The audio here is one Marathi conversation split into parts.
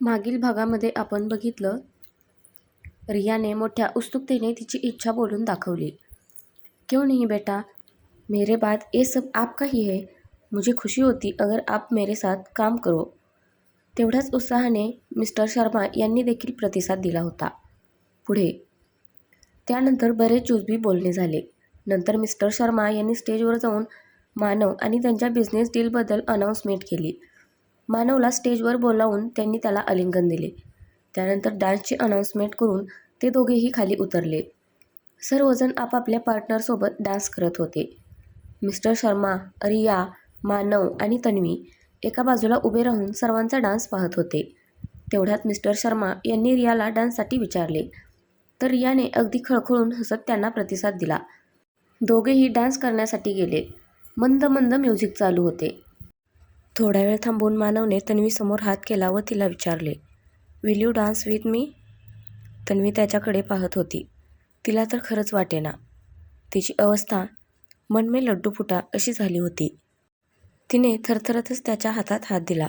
मागील भागामध्ये आपण बघितलं, रियाने मोठ्या उत्सुकतेने तिची इच्छा बोलून दाखवली. क्यों नहीं बेटा, मेरे बाद ये सब आपका ही है. मुझे खुशी होती अगर आप मेरे साथ काम करो. तेवढ्याच उत्साहाने मिस्टर शर्मा यांनी देखील प्रतिसाद दिला होता. पुढे त्यानंतर बरेच जुजबी बोलणे झाले. नंतर मिस्टर शर्मा यांनी स्टेजवर जाऊन मानव आणि त्यांच्या बिझनेस डीलबद्दल अनाऊन्समेंट केली. मानवला स्टेजवर बोलावून त्यांनी त्याला आलिंगन दिले. त्यानंतर डान्सची अनाऊन्समेंट करून ते दोघेही खाली उतरले. सर्वजण आपापल्या पार्टनरसोबत डान्स करत होते. मिस्टर शर्मा, रिया, मानव आणि तन्वी एका बाजूला उभे राहून सर्वांचा डान्स पाहत होते. तेवढ्यात मिस्टर शर्मा यांनी रियाला डान्ससाठी विचारले, तर रियाने अगदी खळखळून हसत त्यांना प्रतिसाद दिला. दोघेही डान्स करण्यासाठी गेले. मंद मंद म्युझिक चालू होते. थोडा वेळ थांबून मानवने तन्वीसमोर हात केला व तिला विचारले, will you dance with me? Tanvi त्याच्याकडे पाहत होती. तिला तर खरंच वाटेना. तिची अवस्था मन में लड्डू फुटा अशी झाली होती. तिने थरथरतच त्याच्या हातात हात दिला.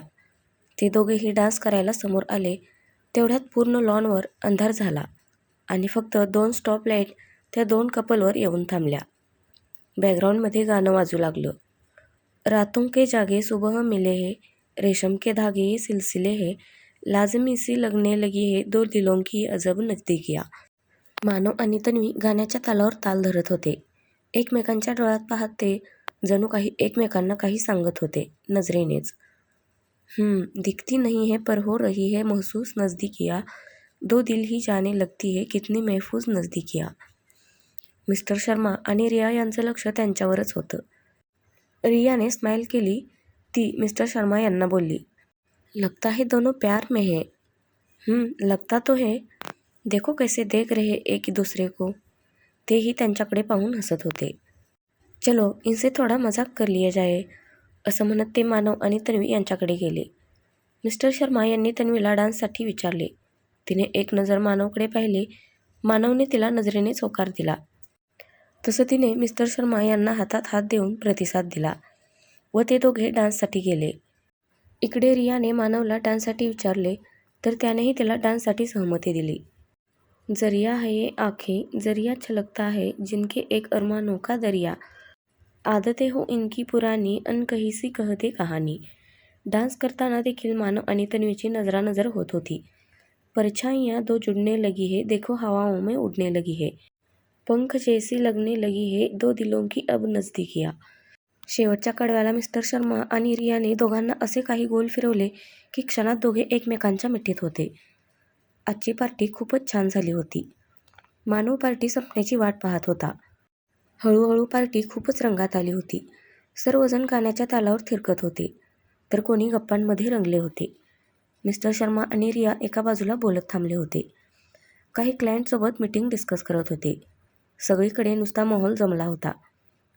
ते दोघेही डान्स करायला समोर आले. तेवढ्यात पूर्ण लॉनवर अंधार झाला आणि फक्त 2 स्टॉप लाईट त्या 2 कपलवर येऊन थांबल्या. बॅकग्राऊंडमध्ये गाणं वाजू लागलं. रातों के जागे सुबह मिले है, रेशम के धागे ये सिलसिले है, लाजमी सी लगने लगी है दो दिलों की अजब नजदीकियाँ. मानव आणि तन्वी गाण्याच्या तालावर ताल धरत होते. एकमेकांच्या डोळ्यात पाहत ते जणू काही एकमेकांना काही सांगत होते नजरेनेच. दिखती नहीं है पर हो रही है महसूस नजदीकियाँ, दो दिल ही जाने लगती है कितनी महफूज नजदीकियाँ. मिस्टर शर्मा आणि रिया यांचं लक्ष त्यांच्यावरच होतं. रियाने स्माइल केली. ती मिस्टर शर्मा यांना बोलली, लगता है दोनों प्यार में है. लगता तो है, देखो कैसे देख रहे एक दूसरे को. तेही त्यांच्याकडे पाहून हसत होते. चलो इनसे थोडा मजाक कर लिया जाए, असं म्हणत ते मानव आणि तन्वी यांच्याकडे गेले. मिस्टर शर्मा यांनी तन्वीला डान्ससाठी विचारले. तिने एक नजर मानवकडे पाहिले. मानवने तिला नजरेने होकार दिला. तसं तिने मिस्टर शर्मा यांना हातात हात देऊन प्रतिसाद दिला व ते दोघे डान्ससाठी गेले. इकडे रियाने मानवला डान्ससाठी विचारले तर त्यानेही तिला डान्ससाठी सहमती दिली. जरिया है ये आँखें, जरिया छलकता है जिनके एक अरमानों का दरिया, आदतें हो इनकी पुरानी अनकही सी कहते कहानी. डान्स करताना देखील मानव आणि तन्वीची नजरानजर होत होती. परछाइयाँ दो जुड़ने लगी है, देखो हवाओं में उड़ने लगी है, पंख जैसी लगने लगी है दो दिलों की अब नजदीकियाँ. शेवटच्या कडव्याला मिस्टर शर्मा आणि रियाने दोघांना असे काही गोल फिरवले की क्षणात दोघे एकमेकांच्या मिठीत होते. आजची पार्टी खूपच छान झाली होती. मानव पार्टी संपण्याची वाट पाहत होता. हळूहळू पार्टी खूपच रंगात आली होती. सर्वजण गाण्याच्या तालावर थिरकत होते तर कोणी गप्पांमध्ये रंगले होते. मिस्टर शर्मा आणि रिया एका बाजूला बोलत थांबले होते. काही क्लायंटसोबत मीटिंग डिस्कस करत होते. सगळीकडे नुसता माहोल जमला होता.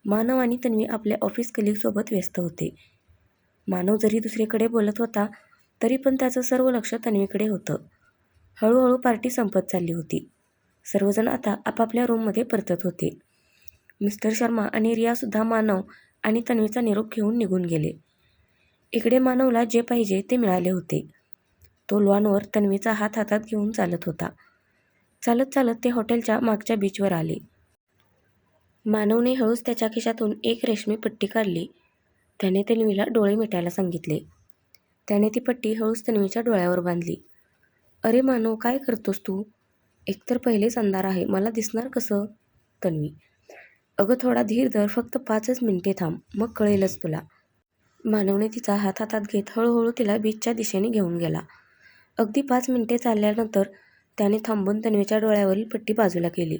मानव आणि तन्वी आपल्या ऑफिस कलिगसोबत व्यस्त होते. मानव जरी दुसरीकडे बोलत होता तरी पण त्याचं सर्व लक्ष तन्वीकडे होतं. हळूहळू पार्टी संपत चालली होती. सर्वजण आता आपापल्या रूममध्ये परतत होते. मिस्टर शर्मा आणि रियासुद्धा मानव आणि तन्वीचा निरोप घेऊन निघून गेले. इकडे मानवला जे पाहिजे ते मिळाले होते. तो लॉनवर तन्वीचा हात हातात घेऊन चालत होता. चालत चालत ते हॉटेलच्या मागच्या बीचवर आले. मानवने हळूच त्याच्या खिशातून एक रेशमी पट्टी काढली. त्याने तन्वीला डोळे मिटायला सांगितले. त्याने ती पट्टी हळूच तन्वीच्या डोळ्यावर बांधली. अरे मानव, काय करतोस तू? एकतर पहिलेच अंधार आहे, मला दिसणार कसं? तन्वी, अगं थोडा धीर धर, फक्त 5च मिनिटे थांब, मग कळेलच तुला. मानवने तिचा हात हातात घेत हळूहळू तिला बीचच्या दिशेने घेऊन गेला. अगदी 5 मिनिटे चालल्यानंतर त्याने थांबून तन्वीच्या डोळ्यावरील पट्टी बाजूला केली.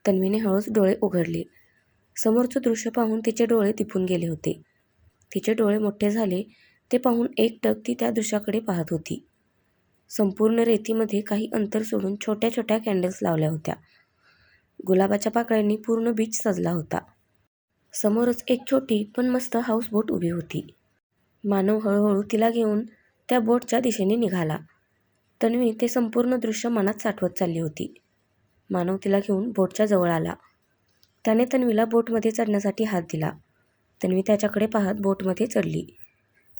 तन्वीने हळूच डोळे उघडले. समोरचं दृश्य पाहून तिचे डोळे दिपून गेले होते. तिचे डोळे मोठे झाले ते पाहून एकटक ती त्या दृश्याकडे पाहत होती. संपूर्ण रेतीमध्ये काही अंतर सोडून छोट्या छोट्या कॅन्डल्स लावल्या होत्या. गुलाबाच्या पाकळ्यांनी पूर्ण बीच सजला होता. समोरच एक छोटी पण मस्त हाऊसबोट उभी होती. मानव हळूहळू तिला घेऊन त्या बोटच्या दिशेने निघाला. तन्वी ते संपूर्ण दृश्य मनात साठवत चालली होती. मानव तिला घेऊन बोटच्या जवळ आला. त्याने तन्वीला बोटमध्ये चढण्यासाठी हात दिला. तन्वी त्याच्याकडे पाहत बोटमध्ये चढली.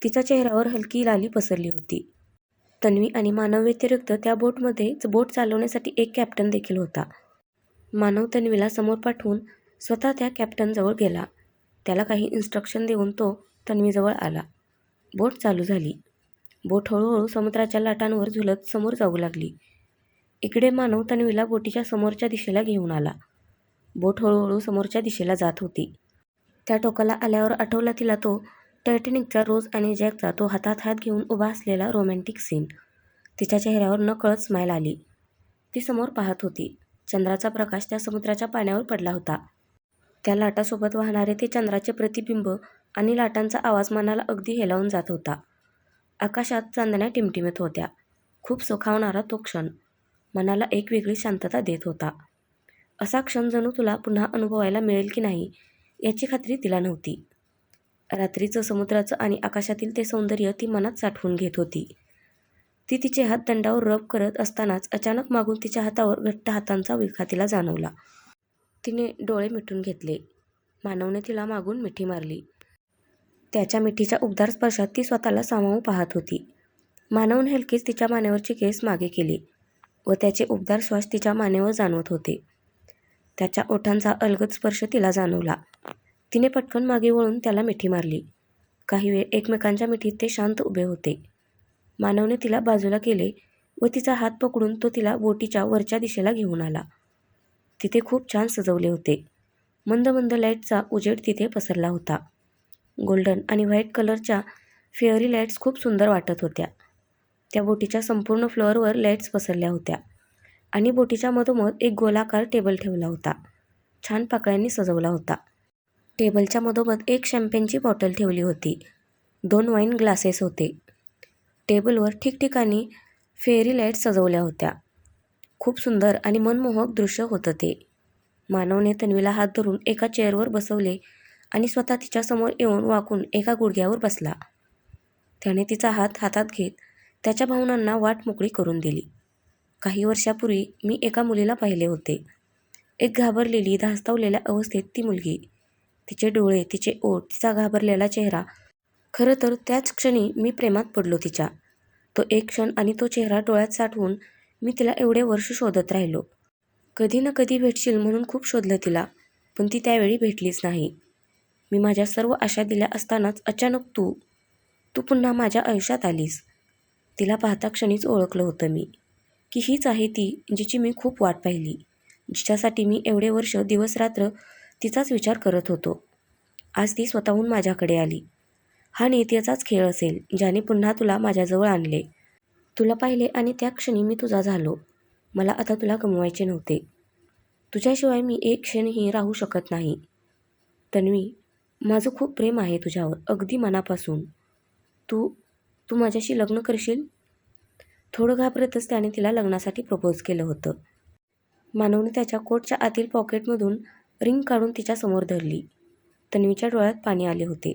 तिच्या चेहऱ्यावर हलकी लाली पसरली होती. तन्वी आणि मानव व्यतिरिक्त त्या बोटमध्ये बोट चालवण्यासाठी एक कॅप्टन देखील होता. मानव तन्वीला समोर पाठवून स्वतः त्या कॅप्टनजवळ गेला. त्याला काही इन्स्ट्रक्शन देऊन तो तन्वीजवळ आला. बोट चालू झाली. बोट हळूहळू समुद्राच्या लाटांवर झुलत समोर जाऊ लागली. इकडे मानव तन्वीला बोटीच्या समोरच्या दिशेला घेऊन आला. बोट हळूहळू समोरच्या दिशेला जात होती. त्या टोकाला आल्यावर आठवला तिला तो टायटॅनिकचा रोज आणि जॅकचा तो हातात हात घेऊन उभा असलेला रोमॅन्टिक सीन. तिच्या चेहऱ्यावर नकळत स्माईल आली. ती समोर पाहत होती. चंद्राचा प्रकाश त्या समुद्राच्या पाण्यावर पडला होता. त्या लाटासोबत वाहणारे ते चंद्राचे प्रतिबिंब आणि लाटांचा आवाज मनाला अगदी हेलावून जात होता. आकाशात चांदण्या टिमटिमत होत्या. खूप सुखावणारा तो क्षण मनाला एक वेगळी शांतता देत होता. असा क्षण जणू तुला पुन्हा अनुभवायला मिळेल की नाही याची खात्री तिला नव्हती. रात्रीचं समुद्राचं आणि आकाशातील ते सौंदर्य ती मनात साठवून घेत होती. ती तिचे हात दंडावर रब करत असतानाच अचानक मागून तिच्या हातावर घट्ट हातांचा विळखा तिला जाणवला. तिने डोळे मिटून घेतले. मानवने तिला मागून मिठी मारली. त्याच्या मिठीच्या उबदार स्पर्शात ती स्वतःला सामावून पाहत होती. मानवने हलकेच तिच्या मानेवरचे केस मागे केले व त्याचे उबदार श्वास तिच्या मानेवर जाणवत होते. त्याच्या ओठांचा अलगद स्पर्श तिला जाणवला. तिने पटकन मागे वळून त्याला मिठी मारली. काही वेळ एकमेकांच्या मिठीत ते शांत उभे होते. मानवने तिला बाजूला केले व तिचा हात पकडून तो तिला बोटीच्या वरच्या दिशेला घेऊन आला. तिथे खूप छान सजवले होते. मंद मंद लाईटचा उजेड तिथे पसरला होता. गोल्डन आणि व्हाईट कलरच्या फेअरी लाईट्स खूप सुंदर वाटत होत्या. त्या बोटीच्या संपूर्ण फ्लोअरवर लाईट्स पसरल्या होत्या आणि बोटीच्या मधोमध एक गोलाकार टेबल ठेवला होता. छान पाकळ्यांनी सजवला होता. टेबलच्या मधोमध एक शॅम्पेनची बॉटल ठेवली होती. 2 वाईन ग्लासेस होते. टेबलवर ठिकठिकाणी फेअरी लाईट्स सजवल्या होत्या. खूप सुंदर आणि मनमोहक दृश्य होतं ते. मानवने तन्वीला हात धरून एका चेअरवर बसवले आणि स्वतः तिच्यासमोर येऊन वाकून एका गुडघ्यावर बसला. त्याने तिचा हात हातात घेत त्याच्या भावनांना वाट मोकळी करून दिली. काही वर्षापूर्वी मी एका मुलीला पाहिले होते. एक घाबरलेली, धास्तावलेल्या अवस्थेत ती मुलगी. तिचे डोळे, तिचे ओठ, तिचा घाबरलेला चेहरा. खरं तर त्याच क्षणी मी प्रेमात पडलो तिच्या. तो एक क्षण आणि तो चेहरा डोळ्यात साठवून मी तिला एवढे वर्ष शोधत राहिलो. कधी ना कधी भेटशील म्हणून खूप शोधलं तिला, पण ती त्यावेळी भेटलीच नाही. मी माझ्या सर्व आशा दिल्या असतानाच अचानक तू पुन्हा माझ्या आयुष्यात आलीस. तिला पाहता क्षणीच ओळखलं होतं मी की हीच आहे ती जिची मी खूप वाट पाहिली, जिच्यासाठी मी एवढे वर्ष दिवसरात्र तिचाच विचार करत होतो. आज ती स्वतःहून माझ्याकडे आली. हा नियतीचाच खेळ असेल ज्याने पुन्हा तुला माझ्याजवळ आणले. तुला पाहिले आणि त्या क्षणी मी तुझा झालो. मला आता तुला गमवायचे नव्हते. तुझ्याशिवाय मी एक क्षणही राहू शकत नाही. तन्वी, माझं खूप प्रेम आहे तुझ्यावर, अगदी मनापासून. तू माझ्याशी लग्न करशील? थोडं घाबरतच त्याने तिला लग्नासाठी प्रपोज केलं होतं. मानवने त्याच्या कोटच्या आतील पॉकेटमधून रिंग काढून तिच्यासमोर धरली. तन्वीच्या डोळ्यात पाणी आले होते.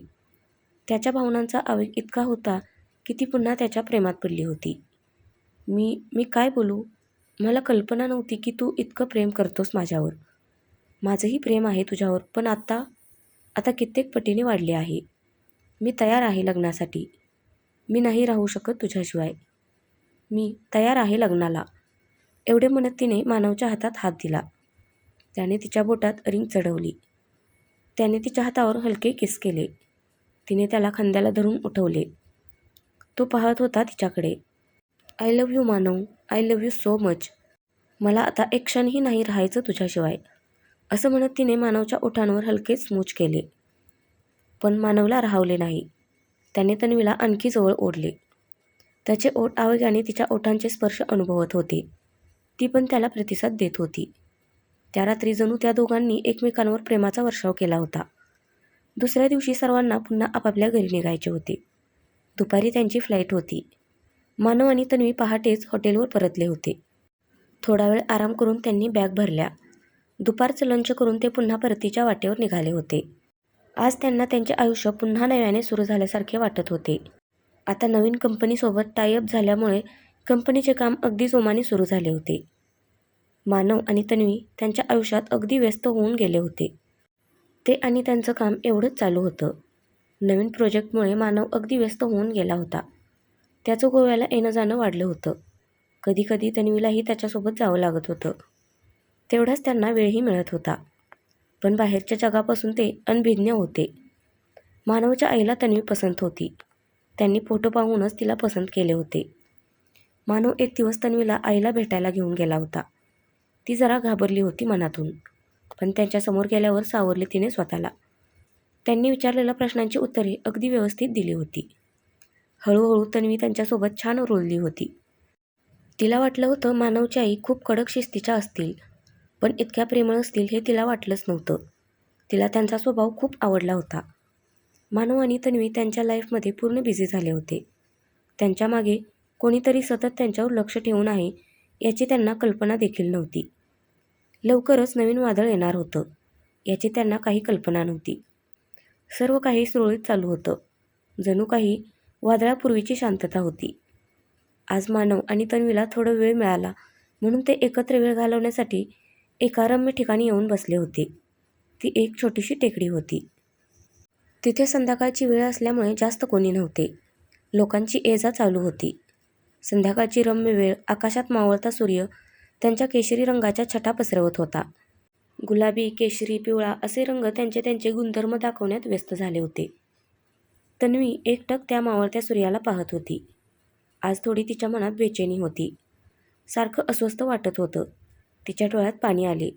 त्याच्या भावनांचा आवेग इतका होता की ती पुन्हा त्याच्या प्रेमात पडली होती. मी काय बोलू? मला कल्पना नव्हती की तू इतकं प्रेम करतोस माझ्यावर. माझंही प्रेम आहे तुझ्यावर, पण आता कित्येक पटीने वाढले आहे. मी तयार आहे लग्नासाठी. मी नाही राहू शकत तुझ्याशिवाय. मी तयार आहे लग्नाला. एवढे म्हणत तिने मानवच्या हातात हात दिला. त्याने तिच्या बोटात रिंग चढवली. त्याने तिच्या हातावर हलके किस केले. तिने त्याला खांद्याला धरून उठवले. तो पाहत होता तिच्याकडे. I love you Manav. I love you so much. मला आता एक क्षणही नाही राहायचं तुझ्याशिवाय, असं म्हणत तिने मानवच्या ओठांवर हलकेच स्मूच केले. पण मानवला राहवले नाही. त्याने तन्वीला आणखी जवळ ओढले. त्याचे ओठ आवेगाने तिच्या ओठांचे स्पर्श अनुभवत होते. ती पण त्याला प्रतिसाद देत होती. त्या रात्री जणू त्या दोघांनी एकमेकांवर प्रेमाचा वर्षाव केला होता. दुसऱ्या दिवशी सर्वांना पुन्हा आपापल्या घरी निघायचे होते. दुपारी त्यांची फ्लाईट होती. मानव आणि तन्वी पहाटेच हॉटेलवर परतले होते. थोडा वेळ आराम करून त्यांनी बॅग भरल्या. दुपारचं लंच करून ते पुन्हा परतीच्या वाटेवर निघाले होते. आज त्यांना त्यांचे आयुष्य पुन्हा नव्याने सुरू झाल्यासारखे वाटत होते. आता नवीन कंपनीसोबत टायअप झाल्यामुळे कंपनीचे काम अगदी जोमाने सुरू झाले होते. मानव आणि तन्वी त्यांच्या आयुष्यात अगदी व्यस्त होऊन गेले होते. ते आणि त्यांचं काम एवढंच चालू होतं. नवीन प्रोजेक्टमुळे मानव अगदी व्यस्त होऊन गेला होता. त्याचं गोव्याला येणं जाणं वाढलं होतं. कधीकधी तन्वीलाही त्याच्यासोबत जावं लागत होतं. तेवढाच त्यांना वेळही मिळत होता. पण बाहेरच्या जगापासून ते अनभिज्ञ होते. मानवच्या आईला तन्वी पसंत होती. त्यांनी फोटो पाहूनच तिला पसंत केले होते. मानव एक दिवस तन्वीला आईला भेटायला घेऊन गेला होता. ती जरा घाबरली होती मनातून, पण त्यांच्यासमोर गेल्यावर सावरली तिने स्वतःला. त्यांनी विचारलेल्या प्रश्नांची उत्तरे अगदी व्यवस्थित दिली होती. हळूहळू तन्वी त्यांच्यासोबत छान रुळली होती. तिला वाटलं होतं मानवची आई खूप कडक शिस्तीच्या असतील, पण इतक्या प्रेमळ असतील हे तिला वाटलंच नव्हतं. तिला त्यांचा स्वभाव खूप आवडला होता. मानव आणि तन्वी त्यांच्या लाईफमध्ये पूर्ण बिझी झाले होते. त्यांच्या मागे कोणीतरी सतत त्यांच्यावर लक्ष ठेवून आहे याची त्यांना कल्पना देखील नव्हती. लवकरच नवीन वादळ येणार होतं याची त्यांना काही कल्पना नव्हती. सर्व काही सुरळीत चालू होतं. जणू काही वादळापूर्वीची शांतता होती. आज मानव आणि तन्वीला थोडा वेळ मिळाला म्हणून ते एकत्र वेळ घालवण्यासाठी एका रम्य ठिकाणी येऊन बसले होते. ती एक छोटीशी टेकडी होती. तिथे संध्याकाळची वेळ असल्यामुळे जास्त कोणी नव्हते. लोकांची ये-जा चालू होती. संध्याकाळची रम्य वेळ, आकाशात मावळता सूर्य त्यांच्या केशरी रंगाच्या छटा पसरवत होता. गुलाबी, केशरी, पिवळा असे रंग त्यांचे त्यांचे गुणधर्म दाखवण्यात व्यस्त झाले होते. तन्वी एकटक त्या मावळत्या सूर्याला पाहत होती. आज थोडी तिच्या मनात बेचैनी होती. सारखं अस्वस्थ वाटत होतं. तिच्या डोळ्यात पाणी आले.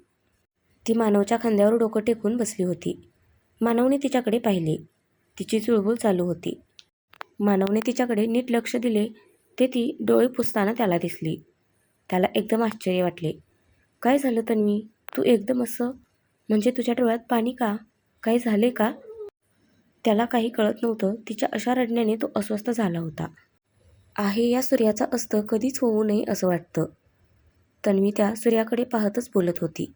ती मानवच्या खांद्यावर डोकं टेकून बसली होती. मानवने तिच्याकडे पाहिले. तिची चुळबुळ चालू होती. मानवने तिच्याकडे नीट लक्ष दिले ते ती डोळे पुसताना त्याला दिसली. त्याला एकदम आश्चर्य वाटले. काय झालं तन्वी? तू एकदम असं, म्हणजे तुझ्या डोळ्यात पाणी का? काही झाले का? त्याला काही कळत नव्हतं. तिच्या अशा रडण्याने तो अस्वस्थ झाला होता. आहे या सूर्याचा अस्त कधीच होऊ नये असं वाटतं. तन्वी त्या सूर्याकडे पाहतच बोलत होती.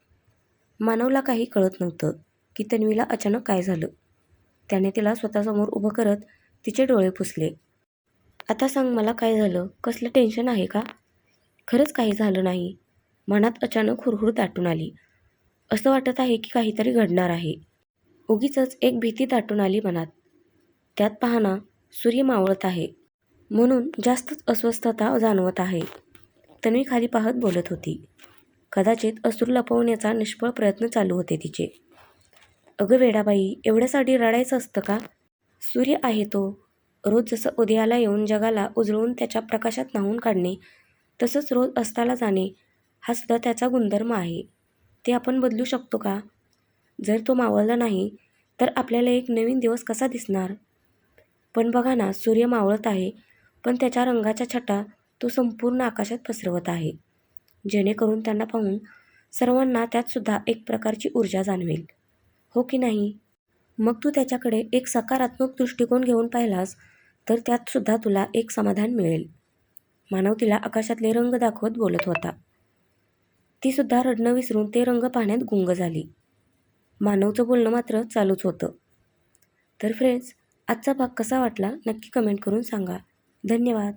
मानवला काही कळत नव्हतं की तन्वीला अचानक काय झालं. त्याने तिला स्वतःसमोर उभं करत तिचे डोळे पुसले. आता सांग मला काय झालं? कसलं टेन्शन आहे का? खरंच काही झालं नाही. मनात अचानक हुरहुर दाटून आली. असं वाटत आहे की काहीतरी घडणार आहे. उगीचच एक भीती दाटून आली मनात. त्यात पहा ना, सूर्य मावळत आहे म्हणून जास्तच अस्वस्थता जाणवत आहे. तन्वी खाली पाहत बोलत होती. कदाचित अश्रू लपवण्याचा निष्फळ प्रयत्न चालू होते तिचे. अगं वेडाबाई, एवढ्यासाठी रडायचं असतं का? सूर्य आहे तो. रोज जसं उदयाला येऊन जगाला उजळून त्याच्या प्रकाशात न्हाऊन काढणे, तसंच रोज अस्ताला जाणे हा सुद्धा त्याचा गुणधर्म आहे. ते आपण बदलू शकतो का? जर तो मावळला नाही तर आपल्याला एक नवीन दिवस कसा दिसणार? पण बघा ना, सूर्य मावळत आहे, पण त्याच्या रंगाच्या छटा तो संपूर्ण आकाशात पसरवत आहे, जेणेकरून त्यांना पाहून सर्वांना त्यातसुद्धा एक प्रकारची ऊर्जा जाणवेल, हो की नाही? मग तू त्याच्याकडे एक सकारात्मक दृष्टिकोन घेऊन पाहिलास तर त्यातसुद्धा तुला एक समाधान मिळेल. मानव तिला आकाशातले रंग दाखवत बोलत होता. ती सुद्धा रडणं विसरून ते रंग पाहण्यात गुंग झाली. मानवचं बोलणं मात्र चालूच होतं. तर फ्रेंड्स, आजचा भाग कसा वाटला नक्की कमेंट करून सांगा. धन्यवाद.